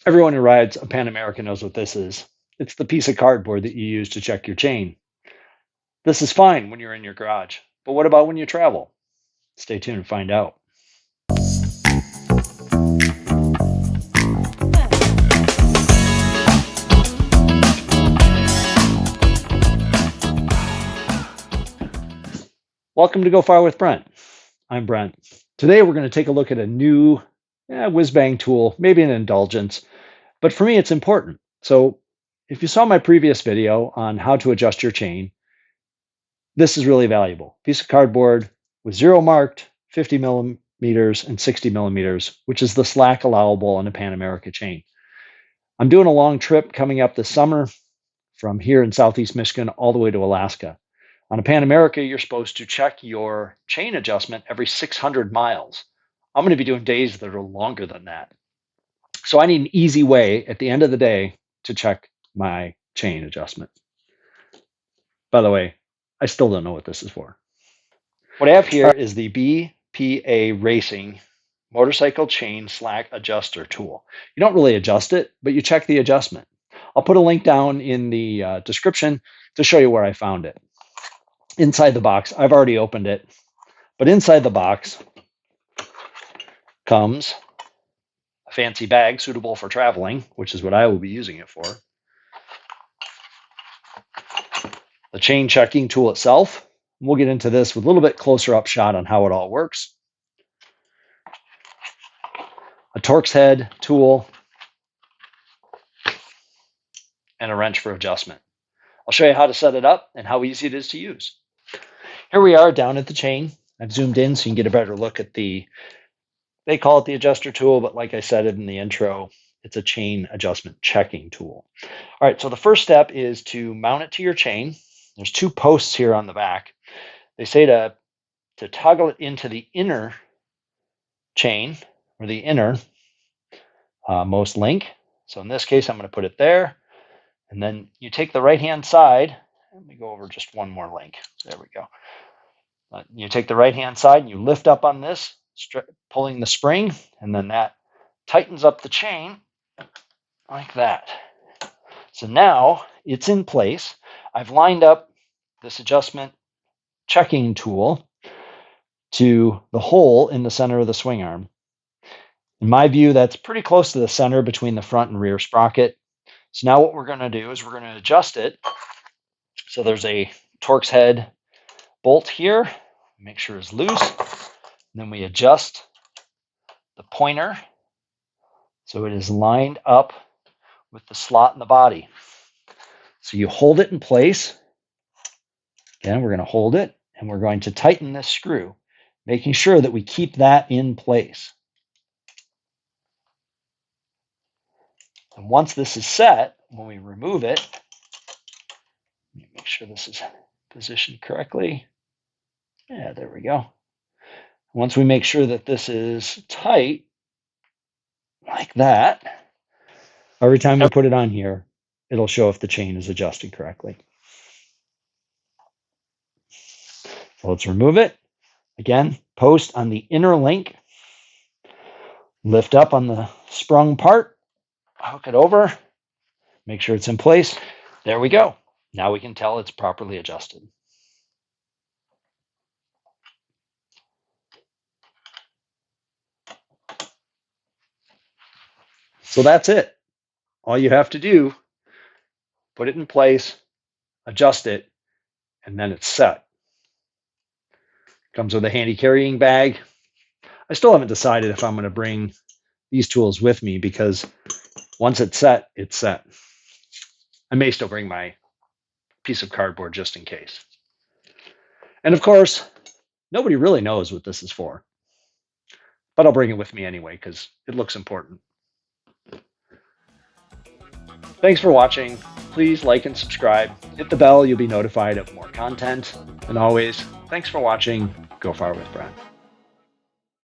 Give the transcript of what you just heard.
Everyone who rides a Pan America knows what this is. It's the piece of cardboard that you use to check your chain. This is fine when you're in your garage, but what about when you travel? Stay tuned and find out. Welcome to Go Far with Brent. I'm Brent. Today we're going to take a look at a new whiz-bang tool, maybe an indulgence, but for me it's important. So if you saw my previous video on how to adjust your chain, this is really valuable. Piece of cardboard with 0 marked, 50 millimeters and 60 millimeters, which is the slack allowable on a Pan America chain. I'm doing a long trip coming up this summer from here in Southeast Michigan all the way to Alaska. On a Pan America, you're supposed to check your chain adjustment every 600 miles. I'm going to be doing days that are longer than that. So I need an easy way at the end of the day to check my chain adjustment. By the way, I still don't know what this is for. What I have here is the BPA Racing Motorcycle Chain Slack Adjuster tool. You don't really adjust it, but you check the adjustment. I'll put a link down in the description to show you where I found it. Inside the box, I've already opened it, but inside the box comes a fancy bag suitable for traveling, which is what I will be using it for. The chain checking tool itself. We'll get into this with a little bit closer up shot on how it all works. A Torx head tool and a wrench for adjustment. I'll show you how to set it up and how easy it is to use. Here we are down at the chain. I've zoomed in so you can get a better look at they call it the adjuster tool, but like I said in the intro, it's a chain adjustment checking tool. All right, so the first step is to mount it to your chain. There's 2 posts here on the back. They say to toggle it into the inner chain, or the inner most link. So in this case, I'm going to put it there. And then you take the right-hand side. Let me go over just one more link. There we go. You take the right-hand side and you lift up on this, pulling the spring, and then that tightens up the chain like that. So now it's in place. I've lined up this adjustment checking tool to the hole in the center of the swing arm. In my view, that's pretty close to the center between the front and rear sprocket. So now what we're going to do is we're going to adjust it. So there's a Torx head bolt here, make sure it's loose. And then we adjust the pointer so it is lined up with the slot in the body. So you hold it in place. Again, we're going to hold it and we're going to tighten this screw, making sure that we keep that in place. And once this is set, when we remove it, let me make sure this is positioned correctly. Yeah, there we go. Once we make sure that this is tight, like that, every time we put it on here, it'll show if the chain is adjusted correctly. So let's remove it. Again, post on the inner link, lift up on the sprung part, hook it over, make sure it's in place. There we go. Now we can tell it's properly adjusted. So that's it. All you have to do, put it in place, adjust it, and then it's set. Comes with a handy carrying bag. I still haven't decided if I'm going to bring these tools with me because once it's set, it's set. I may still bring my piece of cardboard just in case. And of course, nobody really knows what this is for, but I'll bring it with me anyway because it looks important. Thanks for watching. Please like and subscribe. Hit the bell, you'll be notified of more content. And always, thanks for watching. Go Far with Brent.